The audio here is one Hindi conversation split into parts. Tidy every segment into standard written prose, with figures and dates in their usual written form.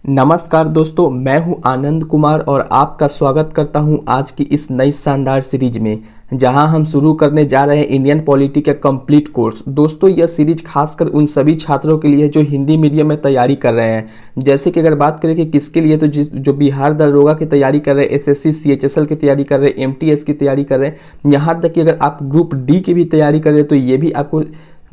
नमस्कार दोस्तों, मैं हूं आनंद कुमार और आपका स्वागत करता हूं आज की इस नई शानदार सीरीज में, जहां हम शुरू करने जा रहे हैं इंडियन पॉलिटी का कंप्लीट कोर्स। दोस्तों, यह सीरीज खासकर उन सभी छात्रों के लिए जो हिंदी मीडियम में तैयारी कर रहे हैं। जैसे कि अगर बात करें कि किसके लिए, तो जो बिहार दरोगा की तैयारी कर रहे हैं, एसएससी सीएचएसएल की तैयारी कर रहे हैं, एमटीएस की तैयारी कर रहे हैं, यहाँ तक कि अगर आप ग्रुप डी की भी तैयारी कर रहे हैं तो ये भी आपको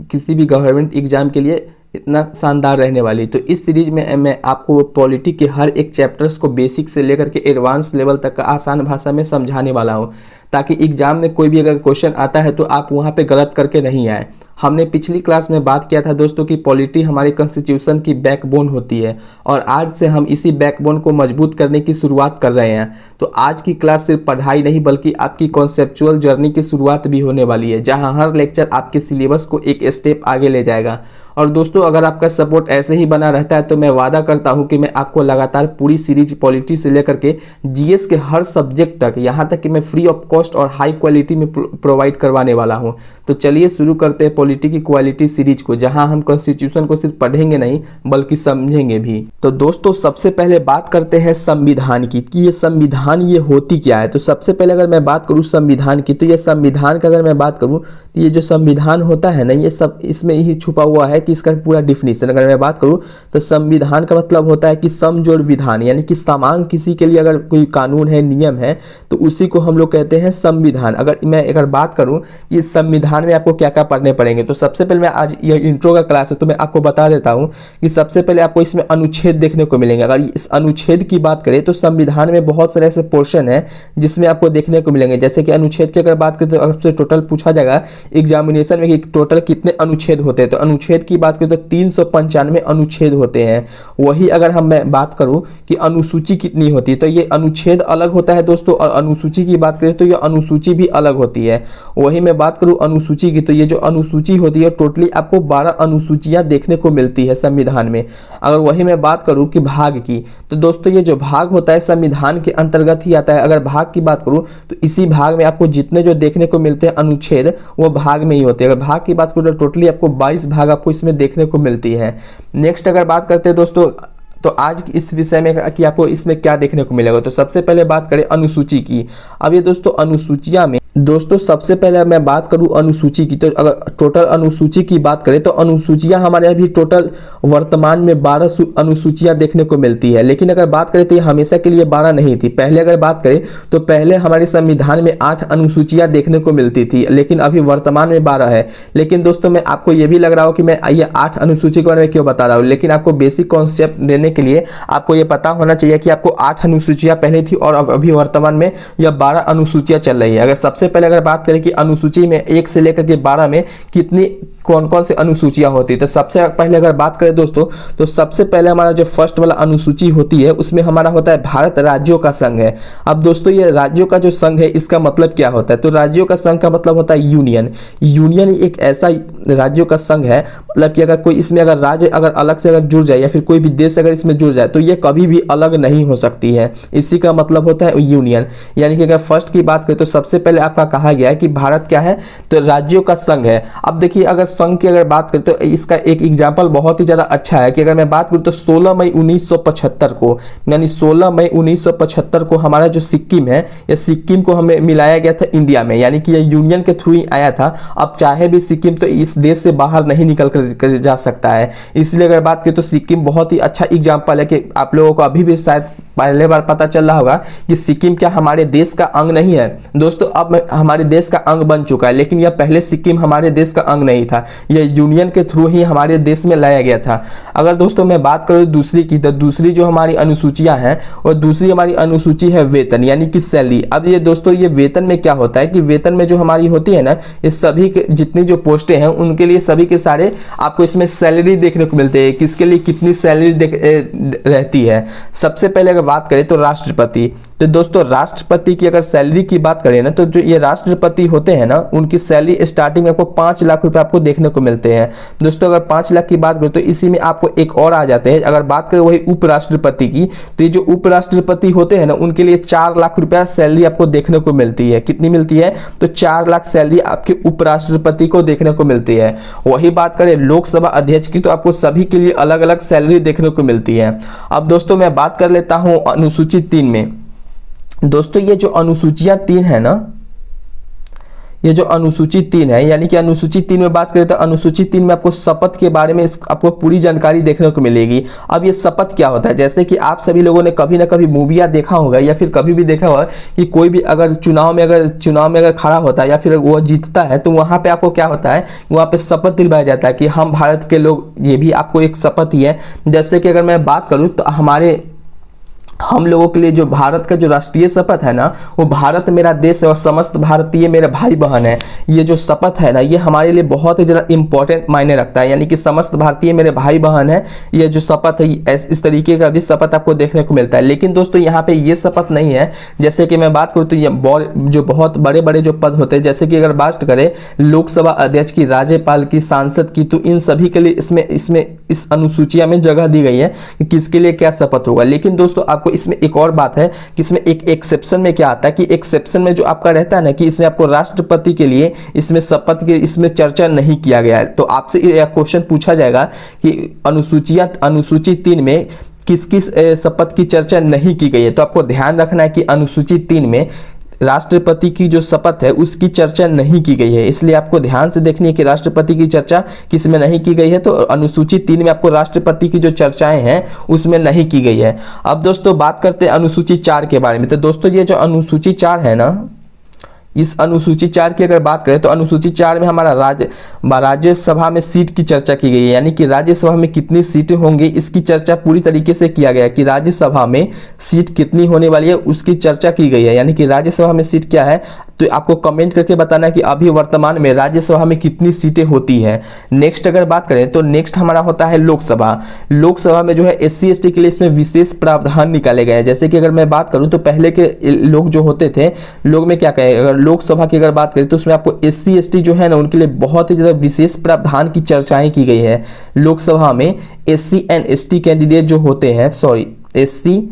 किसी भी गवर्नमेंट एग्जाम के लिए इतना शानदार रहने वाली। तो इस सीरीज में मैं आपको पॉलिटी के हर एक चैप्टर्स को बेसिक से लेकर के एडवांस लेवल तक का आसान भाषा में समझाने वाला हूँ, ताकि एग्जाम में कोई भी अगर क्वेश्चन आता है तो आप वहाँ पे गलत करके नहीं आए। हमने पिछली क्लास में बात किया था दोस्तों कि पॉलिटी हमारे कॉन्स्टिट्यूशन की बैकबोन होती है और आज से हम इसी बैकबोन को मजबूत करने की शुरुआत कर रहे हैं। तो आज की क्लास सिर्फ पढ़ाई नहीं बल्कि आपकी कॉन्सेप्चुअल जर्नी की शुरुआत भी होने वाली है, जहां हर लेक्चर आपके सिलेबस को एक स्टेप आगे ले जाएगा। और दोस्तों, अगर आपका सपोर्ट ऐसे ही बना रहता है तो मैं वादा करता हूं कि मैं आपको लगातार पूरी सीरीज पॉलिटी से लेकर के जीएस के हर सब्जेक्ट तक, यहां तक कि मैं फ्री ऑफ कॉस्ट और हाई क्वालिटी में प्रोवाइड करवाने वाला हूं। तो चलिए शुरू करते हैं पॉलिटी की क्वालिटी सीरीज को, जहां हम कॉन्स्टिट्यूशन को सिर्फ पढ़ेंगे नहीं बल्कि समझेंगे भी। तो दोस्तों, सबसे पहले बात करते हैं संविधान की, कि ये संविधान ये होती क्या है। तो सबसे पहले अगर मैं बात करूँ संविधान की, तो ये संविधान का अगर मैं बात करूँ तो ये जो संविधान होता है ना, ये सब इसमें ही छुपा हुआ है कि इसका पूरा डिफिनीशन अगर मैं बात करूं तो संविधान का मतलब होता है कि समजोड़ विधान, यानी कि समान किसी के लिए अगर कोई कानून है, नियम है, तो उसी को हम लोग कहते हैं संविधान। अगर बात करूं कि संविधान में आपको क्या क्या पढ़ने पड़ेंगे, तो सबसे पहले मैं आज ये इंट्रो का क्लास है तो मैं आपको बता देता हूं कि सबसे पहले आपको इसमें अनुच्छेद देखने को मिलेंगे। अगर इस अनुच्छेद की बात करें तो संविधान में बहुत सारे ऐसे पोर्शन है जिसमें आपको देखने को मिलेंगे। जैसे कि अनुच्छेद की अगर बात करें तो आपसे टोटल पूछा जाएगा एग्जामिनेशन में कि टोटल कितने अनुच्छेद होते हैं, तो अनुच्छेद की बात करें तो 395 अनुच्छेद होते हैं। वही अगर मैं बात करूं कि अनुसूची कितनी होती है, तो ये अनुच्छेद अलग होता है दोस्तों, और अनुसूची की बात करें तो ये अनुसूची भी अलग होती है। वही मैं बात करूं अनुसूची की, तो ये जो अनुसूची होती है टोटली आपको 12 अनुसूचियां देखने को मिलती है संविधान में। अगर वही मैं बात करूं कि भाग की, तो दोस्तों ये जो भाग होता है संविधान के अंतर्गत ही आता है। अगर भाग की बात करूं तो इसी भाग में आपको जितने जो देखने को मिलते हैं अनुच्छेद, वो भाग में ही होते हैं। अगर भाग की बात करूं तो टोटली आपको 22 भाग आपको इसमें देखने को मिलती है। नेक्स्ट अगर बात करते हैं दोस्तों, तो आज इस विषय में कि आपको इसमें क्या देखने को मिलेगा, तो सबसे पहले बात करें अनुसूची की। अब ये दोस्तों अनुसूचियां में दोस्तों सबसे पहले मैं बात करूं अनुसूची की, तो अगर टोटल अनुसूची की बात करें तो अनुसूचियां हमारे अभी टोटल वर्तमान में 12 अनुसूचियां देखने को मिलती है। लेकिन अगर बात करें तो ये हमेशा के लिए 12 नहीं थी। पहले अगर बात करें तो पहले हमारे संविधान में 8 अनुसूचियां देखने को मिलती थी, लेकिन अभी वर्तमान में 12 है। लेकिन दोस्तों मैं आपको ये भी लग रहा हो कि मैं ये 8 अनुसूची के बारे में क्यों बता रहा हूँ, लेकिन आपको बेसिक कॉन्सेप्ट देने के लिए आपको ये पता होना चाहिए कि आपको 8 अनुसूचियां पहले थी और अभी वर्तमान में यह 12 अनुसूचियां चल रही है। अगर सबसे पहले अगर बात करें कि अनुसूची में 1 से लेकर के 12 में कितनी कौन कौन से अनुसूचियां होती है, तो सबसे पहले अगर बात करें दोस्तों तो सबसे पहले हमारा जो फर्स्ट वाला अनुसूची होती है उसमें हमारा होता है भारत राज्यों का संघ है। अब दोस्तों ये राज्यों का जो संघ है इसका मतलब क्या होता है, तो राज्यों का संघ का मतलब होता है यूनियन। यूनियन एक ऐसा राज्यों का संघ है, मतलब कि अगर कोई इसमें अगर राज्य अगर अलग से अगर जुड़ जाए या फिर कोई भी देश अगर इसमें जुड़ जाए तो ये कभी भी अलग नहीं हो सकती है। इसी का मतलब होता है यूनियन। यानी कि अगर फर्स्ट की बात करें तो सबसे पहले आपका कहा गया है कि भारत क्या है, तो राज्यों का संघ है। अब देखिए अगर संघ की अगर बात करें तो इसका एक एग्जांपल बहुत ही ज्यादा अच्छा है कि अगर मैं बात करूं तो 16 मई 1975 को, यानी 16 मई 1975 को हमारा जो सिक्किम है, ये सिक्किम को हमें मिलाया गया था इंडिया में, यानी कि ये यूनियन के थ्रू ही आया था। अब चाहे भी सिक्किम तो इस देश से बाहर नहीं निकल कर जा सकता है। इसलिए अगर बात करें तो सिक्किम बहुत ही अच्छा एग्जाम्पल है कि आप लोगों को अभी भी शायद पहले बार पता चल रहा होगा कि सिक्किम क्या हमारे देश का अंग नहीं है। दोस्तों अब हमारे देश का अंग बन चुका है, लेकिन यह पहले सिक्किम हमारे देश का अंग नहीं था, यह यूनियन के थ्रू ही हमारे देश में लाया गया था। अगर दोस्तों मैं बात करूं दूसरी की, तो दूसरी जो हमारी अनुसूचियां हैं और दूसरी हमारी अनुसूची है वेतन, यानी कि सैलरी। अब ये दोस्तों ये वेतन में क्या होता है कि वेतन में जो हमारी होती है ना, ये सभी के जितनी जो पोस्टें हैं उनके लिए सभी के सारे आपको इसमें सैलरी देखने को मिलते हैं, किसके लिए कितनी सैलरी रहती है। सबसे पहले बात करें तो राष्ट्रपति, तो दोस्तों राष्ट्रपति की अगर सैलरी की बात करें ना, तो जो ये राष्ट्रपति होते हैं ना, उनकी सैलरी स्टार्टिंग में आपको 5 लाख रुपए आपको देखने को मिलते हैं। दोस्तों अगर 5 लाख की बात करें तो इसी में आपको एक और आ जाते हैं। अगर बात करें वही उपराष्ट्रपति की, तो ये जो उपराष्ट्रपति होते हैं ना, उनके लिए 4 लाख रुपया सैलरी आपको देखने को मिलती है। कितनी मिलती है? तो 4 लाख सैलरी आपके उपराष्ट्रपति को देखने को मिलती है। वही बात करें लोकसभा अध्यक्ष की, तो आपको सभी के लिए अलग अलग सैलरी देखने को मिलती है। अब दोस्तों मैं बात कर लेता हूं अनुसूची 3 में। दोस्तों ये जो अनुसूचियां 3 है ना, ये जो अनुसूची 3 है, यानी कि अनुसूची 3 में बात करें तो अनुसूची 3 में आपको शपथ के बारे में आपको पूरी जानकारी देखने को मिलेगी। अब ये शपथ क्या होता है? जैसे कि आप सभी लोगों ने कभी ना कभी मूवियाँ देखा होगा या फिर कभी भी देखा होगा कि कोई भी अगर चुनाव में अगर खड़ा होता है या फिर वो जीतता है, तो वहाँ पे आपको क्या होता है, वहाँ पे शपथ दिलवाया जाता है कि हम भारत के लोग, ये भी आपको एक शपथ ही है। जैसे कि अगर मैं बात करूँ तो हम लोगों के लिए जो भारत का जो राष्ट्रीय शपथ है ना, वो भारत मेरा देश है और समस्त भारतीय मेरे भाई बहन है। ये जो शपथ है ना, ये हमारे लिए बहुत ही ज़्यादा इंपॉर्टेंट मायने रखता है, यानी कि समस्त भारतीय मेरे भाई बहन है। ये जो शपथ है, इस तरीके का भी शपथ आपको देखने को मिलता है। लेकिन दोस्तों यहाँ पे ये शपथ नहीं है। जैसे कि मैं बात करूँ तो ये जो बहुत बड़े बड़े जो पद होते हैं, जैसे कि अगर बात करें लोकसभा अध्यक्ष की, राज्यपाल की, सांसद की, तो इन सभी के लिए इसमें इस अनुसूचिया में जगह दी गई है कि किसके लिए क्या शपथ होगा। लेकिन दोस्तों आपको इसमें एक और बात है कि इसमें एक एक्सेप्शन में क्या आता है कि एक्सेप्शन में जो आपका रहता है ना, कि इसमें आपको राष्ट्रपति के लिए इसमें शपथ के इसमें चर्चा नहीं किया गया है। तो आपसे यह क्वेश्चन पूछा जाएगा कि अनुसूची 3 में किस किस शपथ की चर्चा नहीं की गई है। तो आपको ध्यान रखना है कि अनुसूची 3 में राष्ट्रपति की जो शपथ है उसकी चर्चा नहीं की गई है। इसलिए आपको ध्यान से देखनी है कि राष्ट्रपति की चर्चा किस में नहीं की गई है। तो अनुसूची 3 में आपको राष्ट्रपति की जो चर्चाएं हैं उसमें नहीं की गई है। अब दोस्तों बात करते हैं अनुसूची 4 के बारे में। तो दोस्तों ये जो अनुसूची 4 है ना, इस अनुसूची 4 की अगर बात करें तो अनुसूची 4 में हमारा राज्यसभा में सीट की चर्चा की गई है, यानी कि राज्यसभा में कितनी सीटें होंगी इसकी चर्चा पूरी तरीके से किया गया है कि राज्यसभा में सीट कितनी होने वाली है उसकी चर्चा की गई है। यानी कि राज्यसभा में सीट क्या है, तो आपको कमेंट करके बताना है कि अभी वर्तमान में राज्यसभा में कितनी सीटें होती है। नेक्स्ट अगर बात करें तो नेक्स्ट हमारा होता है लोकसभा। लोकसभा में जो है SC ST के लिए इसमें विशेष प्रावधान निकाले गए हैं। जैसे कि अगर मैं बात करूं तो पहले के लोग जो होते थे, लोग में क्या कहें, अगर लोकसभा की अगर बात करें तो उसमें आपको SC ST जो है ना, उनके लिए बहुत ही ज़्यादा विशेष प्रावधान की चर्चाएं की गई है। लोकसभा में SC and ST कैंडिडेट जो होते हैं, SC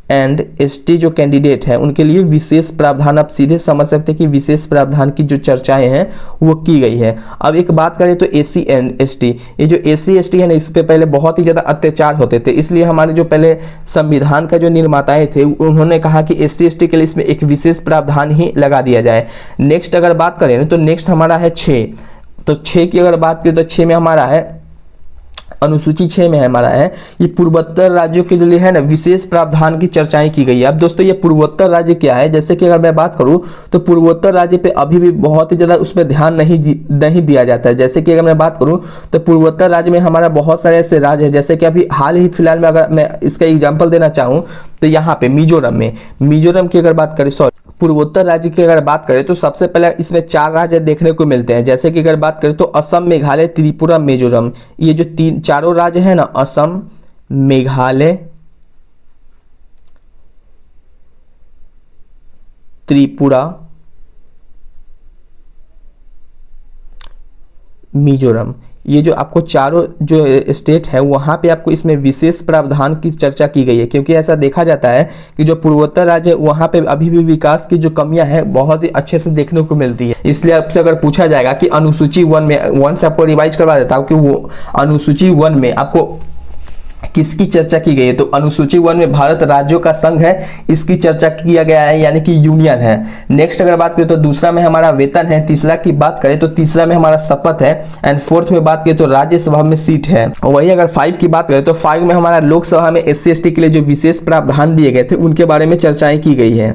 एंड ST जो कैंडिडेट हैं उनके लिए विशेष प्रावधान, आप सीधे समझ सकते हैं कि विशेष प्रावधान की जो चर्चाएं हैं वो की गई है। अब एक बात करें तो SC एंड ST, ये जो SC ST है ना, इस पे पहले बहुत ही ज़्यादा अत्याचार होते थे। इसलिए हमारे जो पहले संविधान का जो निर्माताएं थे उन्होंने कहा कि SC ST के लिए इसमें एक विशेष प्रावधान ही लगा दिया जाए। नेक्स्ट अगर बात करें तो नेक्स्ट हमारा है 6। तो 6 की अगर बात करें तो 6 में हमारा है, अनुसूची 6 में हमारा है ये पूर्वोत्तर राज्यों के लिए है ना विशेष प्रावधान की चर्चाएं की गई है। अब दोस्तों ये पूर्वोत्तर राज्य क्या है, जैसे कि अगर मैं बात करूं तो पूर्वोत्तर राज्य पे अभी भी बहुत ही ज़्यादा उस पर ध्यान नहीं दिया जाता है। जैसे कि अगर मैं बात करूं तो पूर्वोत्तर राज्य में हमारा बहुत सारे ऐसे राज्य हैं, जैसे कि अभी हाल ही फिलहाल में अगर मैं इसका एग्जाम्पल देना चाहूँ तो यहाँ पे मिजोरम की अगर बात करें, पूर्वोत्तर राज्य की अगर बात करें तो सबसे पहले इसमें 4 राज्य देखने को मिलते हैं। जैसे कि अगर बात करें तो असम, मेघालय, त्रिपुरा, मिजोरम, ये जो चारों राज्य हैं ना, असम, मेघालय, त्रिपुरा, मिजोरम, ये जो आपको चारों जो स्टेट है वहाँ पे आपको इसमें विशेष प्रावधान की चर्चा की गई है, क्योंकि ऐसा देखा जाता है कि जो पूर्वोत्तर राज्य वहाँ पे अभी भी विकास की जो कमियां हैं बहुत ही अच्छे से देखने को मिलती है। इसलिए आपसे अगर पूछा जाएगा कि अनुसूची 1 में, 1 से आपको रिवाइज करवा देता हूँ कि वो अनुसूची 1 में आपको किसकी चर्चा की गई है। तो अनुसूची 1 में भारत राज्यों का संघ है, इसकी चर्चा किया गया है, यानी कि यूनियन है। नेक्स्ट अगर बात करें तो दूसरा में हमारा वेतन है। तीसरा की बात करें तो तीसरा में हमारा शपथ है। एंड फोर्थ में बात करें तो राज्यसभा में सीट है। वही अगर 5 की बात करें तो 5 में हमारा लोकसभा में SC ST के लिए जो विशेष प्रावधान दिए गए थे उनके बारे में चर्चाएं की गई है।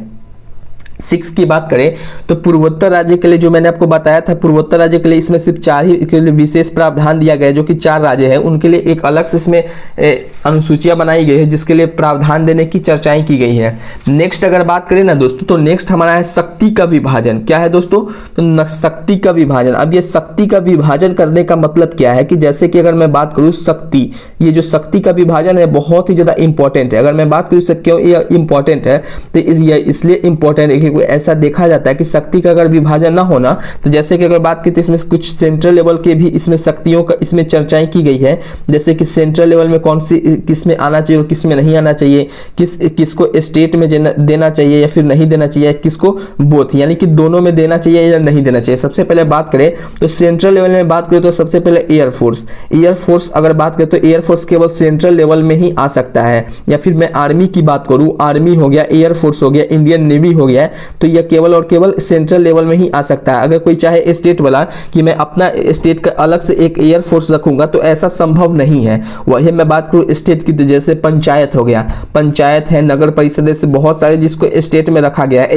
6 की बात करें तो पूर्वोत्तर राज्य के लिए जो मैंने आपको बताया था, पूर्वोत्तर राज्य के लिए इसमें सिर्फ 4 ही के लिए विशेष प्रावधान दिया गया है, जो कि 4 राज्य है उनके लिए एक अलग से इसमें अनुसूचियां बनाई गई है जिसके लिए प्रावधान देने की चर्चाएं की गई है। नेक्स्ट अगर बात करें ना दोस्तों, तो नेक्स्ट हमारा है शक्ति का विभाजन। क्या है दोस्तों? तो शक्ति का विभाजन। अब ये शक्ति का विभाजन करने का मतलब क्या है कि जैसे कि अगर मैं बात करूं शक्ति, ये जो शक्ति का विभाजन है बहुत ही ज्यादा इंपॉर्टेंट है। अगर मैं बात करूं क्यों ये इंपॉर्टेंट है, तो इसलिए इंपॉर्टेंट है कि ऐसा देखा जाता है कि शक्ति का अगर विभाजन ना होना, तो जैसे कि अगर बात की तो इसमें कुछ सेंट्रल लेवल के भी इसमें शक्तियों का इसमें चर्चाएं की गई है, जैसे कि सेंट्रल लेवल में कौन सी किस में आना चाहिए और किस में नहीं आना चाहिए, किसको स्टेट में देना चाहिए या फिर नहीं देना चाहिए, किसको बोथ यानी कि दोनों में देना चाहिए या नहीं देना चाहिए। सबसे पहले बात करें तो सेंट्रल लेवल में बात करें तो सबसे पहले एयरफोर्स अगर बात करें तो एयरफोर्स केवल सेंट्रल लेवल में ही आ सकता है। या फिर मैं आर्मी की बात करूं, आर्मी हो गया, एयरफोर्स हो गया, इंडियन नेवी हो गया, तो यह केवल और केवल सेंट्रल लेवल में ही आ सकता है। अगर कोई चाहे स्टेट वाला कि मैं अपना स्टेट का अलग से एक एयरफोर्स रखूंगा तो ऐसा संभव नहीं है। वही मैं बात करूं स्टेट की, तो जैसे पंचायत हो गया, पंचायत है, नगर परिषद से बहुत सारे जिसको स्टेट में रखा गया है।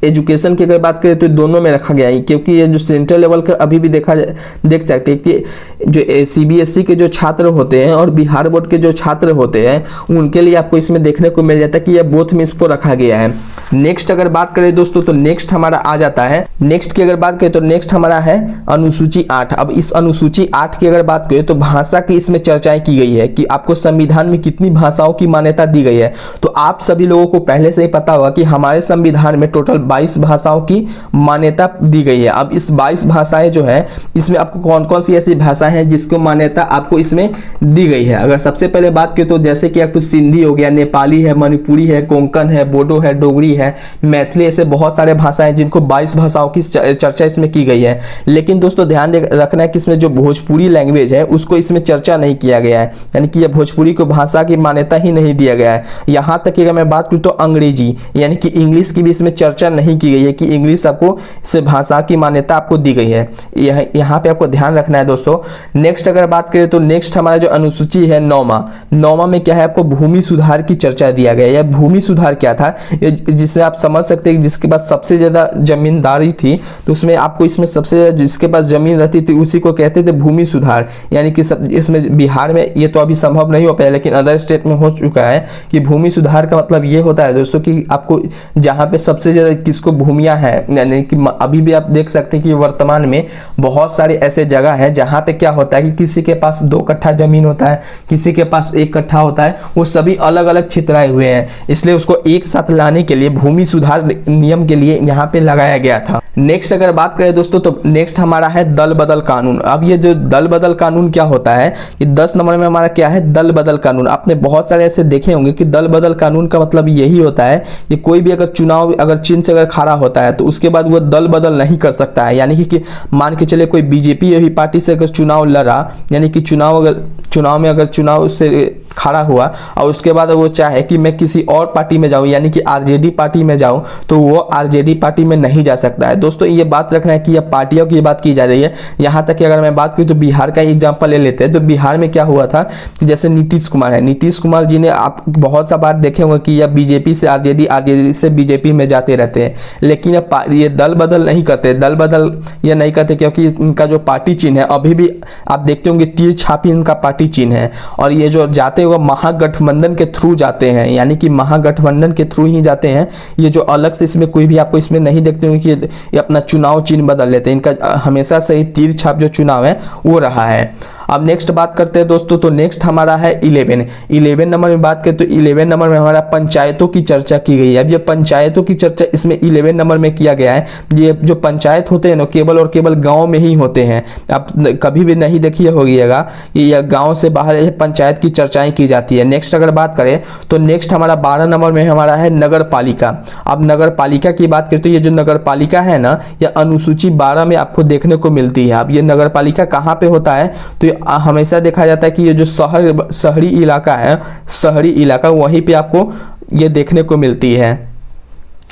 एजुकेशन की अगर बात करें तो दोनों में रखा गया है, क्योंकि ये जो सेंट्रल लेवल का अभी भी देख सकते हैं कि जो सीबीएसई के जो छात्र होते हैं और बिहार बोर्ड के जो छात्र होते हैं उनके लिए आपको इसमें देखने को मिल जाता है कि यह बोथ में इसको रखा गया है। नेक्स्ट अगर बात करें दोस्तों तो नेक्स्ट हमारा आ जाता है, नेक्स्ट की अगर बात करें तो नेक्स्ट हमारा है अनुसूची 8। अब इस अनुसूची 8 की अगर बात करें तो भाषा की इसमें चर्चाएं की गई है कि आपको संविधान में कितनी भाषाओं की मान्यता दी गई है। तो आप सभी लोगों को पहले से ही पता होगा कि हमारे संविधान में टोटल 22 भाषाओं की मान्यता दी गई है। अब इस 22 भाषाएं जो है इसमें आपको कौन कौन सी ऐसी भाषाएं हैं जिसको मान्यता आपको इसमें दी गई है। अगर सबसे पहले बात करें तो जैसे कि आपको सिंधी हो गया, नेपाली है, मणिपुरी है, कोंकण है, बोडो है, डोगरी है, मैथिली, ऐसे बहुत सारे भाषाएं जिनको 22 भाषाओं की चर्चा इसमें की गई है। लेकिन दोस्तों ध्यान रखना है कि इसमें जो भोजपुरी लैंग्वेज है उसको इसमें चर्चा नहीं किया गया है, यानी कि यह भोजपुरी को भाषा की मान्यता ही नहीं दिया गया है। यहाँ तक कि अगर मैं बात करूँ तो अंग्रेजी यानी कि इंग्लिश की भी इसमें चर्चा नहीं की गई है कि इंग्लिश आपको इस भाषा की मान्यता आपको दी गई है। यहाँ पे आपको ध्यान रखना है दोस्तों। नेक्स्ट अगर बात करें तो नेक्स्ट हमारा जो अनुसूची है 9वां में क्या है, आपको भूमि सुधार की चर्चा दिया गया है। यह भूमि सुधार क्या था, जिसमें आप समझ सकते हैं जिसके पास सबसे ज्यादा जमींदारी थी तो उसमें आपको इसमें सबसे ज्यादा जिसके पास जमीन रहती थी उसी को कहते थे भूमि सुधार। यानी कि इसमें बिहार में ये तो अभी संभव नहीं हो पाया, लेकिन अदर स्टेट में हो चुका है कि भूमि सुधार का मतलब ये होता है दोस्तों कि आपको जहाँ पे सबसे ज्यादा किसको भूमियां हैं, यानी कि अभी भी आप देख सकते हैं कि वर्तमान में बहुत सारे ऐसे जगह है जहाँ पे क्या होता है कि किसी के पास 2 कट्ठा जमीन होता है, किसी के पास 1 कट्ठा होता है, वो सभी अलग अलग छितराए हुए हैं। इसलिए उसको एक साथ लाने के लिए भूमि सुधार नियम के लिए यहाँ पे लगाया गया था। नेक्स्ट अगर बात करें दोस्तों तो नेक्स्ट हमारा है दल बदल कानून। अब ये जो दल बदल कानून क्या होता है, ये 10 नंबर में हमारा क्या है, दल बदल कानून। आपने बहुत सारे ऐसे देखे होंगे कि दल बदल कानून का मतलब यही होता है कि कोई भी अगर चुनाव अगर चिन्ह से अगर खड़ा होता है तो उसके बाद वो दल बदल नहीं कर सकता है। यानी कि मान के चले कोई बीजेपी पार्टी से अगर चुनाव लड़ा, यानी कि चुनाव से खड़ा हुआ और उसके बाद वो चाहे कि मैं किसी और पार्टी में जाऊं, यानी कि आरजेडी पार्टी में जाऊं, तो वो आरजेडी पार्टी में नहीं जा सकता है। दोस्तों ये बात रखना है कि यह पार्टियों की बात की जा रही है। यहाँ तक कि अगर मैं बात करूं तो बिहार का एग्जांपल ले लेते हैं तो बिहार में क्या हुआ था कि जैसे नीतीश कुमार है, नीतीश कुमार जी ने आप बहुत सा बात देखे होंगे कि यह बीजेपी से आरजेडी, आरजेडी से बीजेपी में जाते रहते हैं, लेकिन ये दल बदल नहीं करते। दल बदल ये नहीं करते क्योंकि इनका जो पार्टी चिन्ह है अभी भी आप देखते होंगे तीर छापी इनका पार्टी चिन्ह है। और ये जो जाते वो महागठबंधन के थ्रू जाते हैं, यानी कि महागठबंधन के थ्रू ही जाते हैं। ये जो अलग से इसमें कोई भी आपको इसमें नहीं देखते होंगे कि ये अपना चुनाव चिन्ह बदल लेते हैं। इनका हमेशा से ही तीर छाप जो चुनाव है वो रहा है। अब नेक्स्ट बात करते हैं दोस्तों तो नेक्स्ट हमारा है 11 नंबर में बात करें तो 11 नंबर में हमारा पंचायतों की चर्चा की गई है। अब ये पंचायतों की चर्चा इसमें 11 नंबर में किया गया है। ये जो पंचायत होते हैं ना केवल और केवल गांव में ही होते हैं। आप कभी भी नहीं देखिए होगिएगा कि यह गांव से बाहर पंचायत की चर्चाएं की जाती है। नेक्स्ट अगर बात करें तो नेक्स्ट हमारा 12 नंबर में हमारा है नगर पालिका। अब नगर पालिका की बात करें तो ये जो नगर पालिका है ना यह अनुसूची 12 में आपको देखने को मिलती है। अब ये नगर पालिका कहाँ पे होता है तो हमेशा देखा जाता है कि ये जो शहरी इलाका है, शहरी इलाका वहीं पे आपको ये देखने को मिलती है।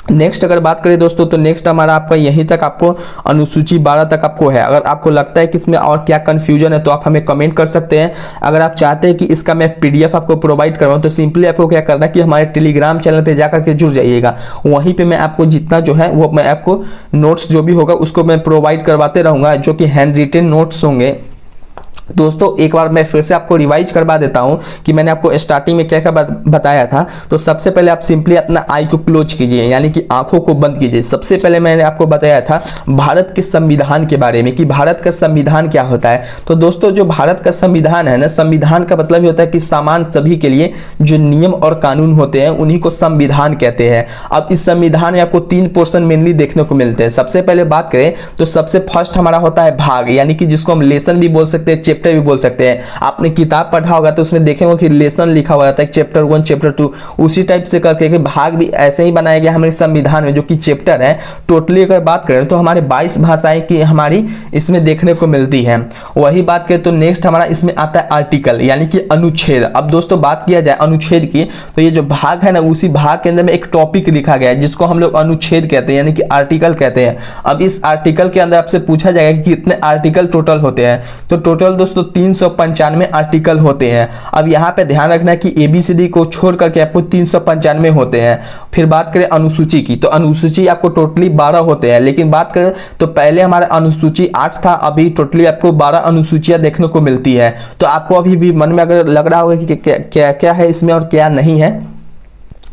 नेक्स्ट अगर बात करें दोस्तों तो नेक्स्ट हमारा आपका यहीं तक आपको अनुसूची 12 तक आपको है। अगर आपको लगता है कि इसमें और क्या कंफ्यूजन है तो आप हमें कमेंट कर सकते हैं। अगर आप चाहते हैं कि इसका मैं पीडीएफ आपको प्रोवाइड करवाऊं तो सिंपली आपको क्या करना है कि हमारे टेलीग्राम चैनल पे जाकर के जुड़ जाइएगा। वहीं पे मैं आपको जितना जो है वो मैं आपको नोट्स जो भी होगा उसको मैं प्रोवाइड करवाते रहूँगा, जो कि हैंड रिटेन नोट्स होंगे। दोस्तों एक बार मैं फिर से आपको रिवाइज करवा देता हूं कि मैंने आपको स्टार्टिंग में क्या क्या बताया था। तो सबसे पहले आप सिंपली अपना आई को क्लोज कीजिए, यानी कि आंखों को बंद कीजिए। सबसे पहले मैंने आपको बताया था भारत के संविधान के बारे में कि भारत का संविधान क्या होता है। तो दोस्तों जो भारत का संविधान है ना, संविधान का मतलब ये होता है कि सामान्य सभी के लिए जो नियम और कानून होते हैं उन्हीं को संविधान कहते हैं। अब इस संविधान में आपको 3 पोर्शन मेनली देखने को मिलते हैं। सबसे पहले बात करें तो सबसे फर्स्ट हमारा होता है भाग, यानी कि जिसको हम लेसन भी बोल सकते हैं, चैप्टर भी बोल सकते हैं। आपने किताब पढ़ा होगा तो उसमें देखेंगे कि लेसन लिखा हुआ रहता है, चैप्टर 1 चैप्टर 2, उसी टाइप से करके कि भाग भी ऐसे ही बनाया गया हमारे संविधान में, जो कि चैप्टर है। टोटली अगर बात करें तो हमारे 22 भाषाएं की हमारी इसमें देखने को मिलती है। वही बात करें तो नेक्स्ट हमारा इसमें आता है आर्टिकल, यानी कि अनुच्छेद। अब दोस्तों बात किया जाए अनुच्छेद की तो ये जो भाग है ना, उसी भाग के अंदर में एक टॉपिक लिखा गया है जिसको हम लोग अनुच्छेद कहते हैं, यानी कि आर्टिकल कहते हैं। अब इस आर्टिकल के अंदर आपसे पूछा जाएगा कि कितने आर्टिकल टोटल होते हैं, तो टोटल दोस्तों 395 आर्टिकल होते हैं। अब यहाँ पे ध्यान रखना है कि ABCD को छोड़ करके आपको 395 होते हैं। फिर बात करें अनुसूची की तो अनुसूची आपको टोटली 12 होते हैं, लेकिन बात करें तो पहले हमारा अनुसूची 8 था, अभी टोटली आपको 12 अनुसूचियां देखने को मिलती है। तो आपको अभी भी मन में अगर लग रहा होगा कि क्या क्या है इसमें और क्या नहीं है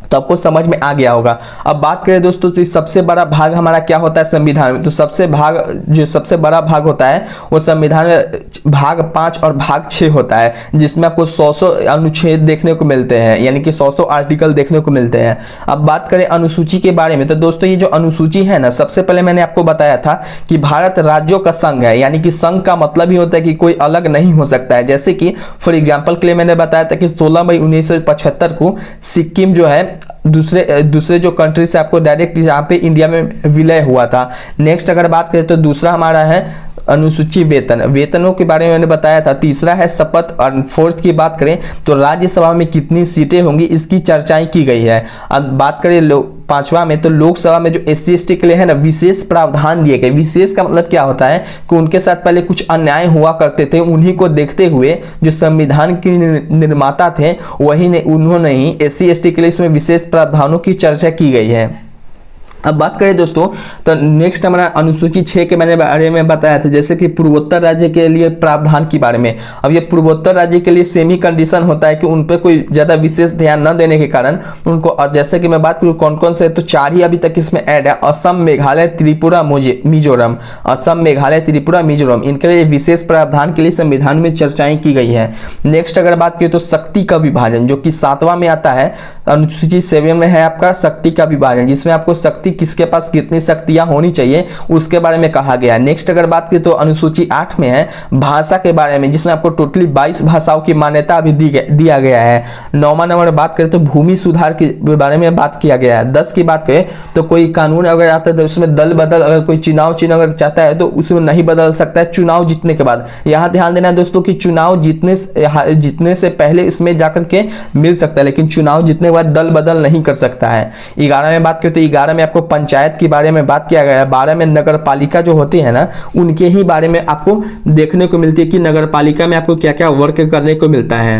तो आपको समझ में आ गया होगा। अब बात करें दोस्तों तो सबसे बड़ा भाग हमारा क्या होता है संविधान में, तो सबसे बड़ा भाग होता है वो संविधान में भाग 5 और भाग 6 होता है, जिसमें आपको 100 अनुच्छेद देखने को मिलते हैं, यानी कि 100 आर्टिकल देखने को मिलते हैं। अब बात करें अनुसूची के बारे में तो दोस्तों ये जो अनुसूची है ना, सबसे पहले मैंने आपको बताया था कि भारत राज्यों का संघ है, यानी कि संघ का मतलब ही होता है कि कोई अलग नहीं हो सकता है। जैसे कि फॉर एग्जाम्पल के लिए मैंने बताया था कि 16 मई 1975 को सिक्किम जो है दूसरे जो कंट्री से आपको डायरेक्ट यहाँ पे इंडिया में विलय हुआ था। नेक्स्ट अगर बात करें तो दूसरा हमारा है अनुसूची वेतनों के बारे में मैंने बताया था। तीसरा है शपथ, और फोर्थ की बात करें तो राज्यसभा में कितनी सीटें होंगी इसकी चर्चाएं की गई है। अब बात करें पांचवा में तो लोकसभा में जो SC/ST के लिए है ना विशेष प्रावधान दिए गए। विशेष का मतलब क्या होता है कि उनके साथ पहले कुछ अन्याय हुआ करते थे, उन्हीं को देखते हुए जो संविधान के निर्माता थे उन्होंने ही SC/ST के लिए इसमें विशेष प्रावधानों की चर्चा की गई है। अब बात करें दोस्तों तो नेक्स्ट हमारा अनुसूची 6 के मैंने बारे में बताया था, जैसे कि पूर्वोत्तर राज्य के लिए प्रावधान के बारे में। अब ये पूर्वोत्तर राज्य के लिए सेमी कंडीशन होता है कि उन पर कोई ज्यादा विशेष ध्यान न देने के कारण उनको, जैसे कि मैं बात करूँ कौन कौन से, तो 4 ही अभी तक इसमें ऐड है, असम, मेघालय, त्रिपुरा, मिजोरम। असम, मेघालय, त्रिपुरा, मिजोरम, इनके लिए विशेष प्रावधान के लिए संविधान में चर्चाएं की गई है। नेक्स्ट अगर बात करें तो शक्ति का विभाजन, जो कि 7वां में आता है, अनुसूची 7 में है आपका शक्ति का विभाजन, जिसमें आपको शक्ति किसके पास कितनी शक्तियां होनी चाहिए उसके बारे में कहा गया है। नेक्स्ट अगर बात करें तो अनुसूची 8 में है भाषा के बारे में, जिसमें आपको टोटली 22 भाषाओं की मान्यता अभी दिया गया है। 9वां नंबर बात करें तो भूमि सुधार के बारे में बात किया गया है। 10 की बात करें तो कोई कानून अगर आता है तो उसमें दल बदल, अगर कोई चुनाव चिन्ह अगर चाहता है तो उसमें नहीं बदल सकता है चुनाव जीतने के बाद। यहाँ ध्यान देना दोस्तों कि चुनाव जीतने से पहले इसमें जाकर के मिल सकता है, लेकिन चुनाव जीतने के बाद दल बदल नहीं कर सकता है। 11 में बात करें तो 11 में आपको पंचायत के बारे में बात किया गया है। 12 में नगर पालिका जो होती है ना, उनके ही बारे में आपको देखने को मिलती है कि नगर पालिका में आपको क्या क्या वर्क करने को मिलता है।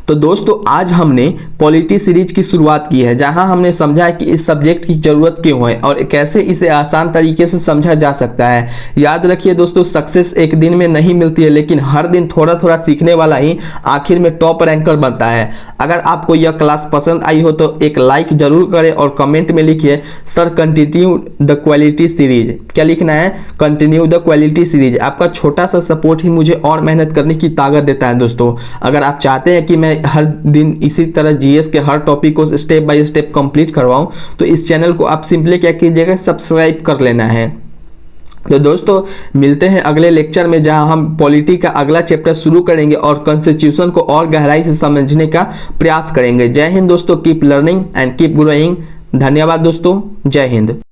तो दोस्तों आज हमने पॉलिटी सीरीज की शुरुआत की है, जहां हमने समझा कि इस सब्जेक्ट की जरूरत क्यों है और कैसे इसे आसान तरीके से समझा जा सकता है। याद रखिए दोस्तों, सक्सेस एक दिन में नहीं मिलती है, लेकिन हर दिन थोड़ा थोड़ा सीखने वाला ही आखिर में टॉप रैंकर बनता है। अगर आपको यह क्लास पसंद आई हो तो एक लाइक जरूर करें और कमेंट में लिखिए sir continue the quality series. क्या लिखना है? Continue the quality series. आपका छोटा सा सपोर्ट ही मुझे और मेहनत करने की ताकत देता है। दोस्तों अगर आप चाहते हैं कि मैं हर दिन इसी तरह जीएस के हर टॉपिक को स्टेप बाय स्टेप कंप्लीट करवाऊं तो इस चैनल को आप सिंपली क्या कीजिएगा, सब्सक्राइब कर लेना है। तो दोस्तों मिलते हैं अगले लेक्चर में, जहां हम पॉलिटी का अगला चैप्टर शुरू करेंगे और कॉन्स्टिट्यूशन को और गहराई से समझने का प्रयास करेंगे। जय हिंद दोस्तों, keep learning and keep growing. धन्यवाद दोस्तों, जय हिंद।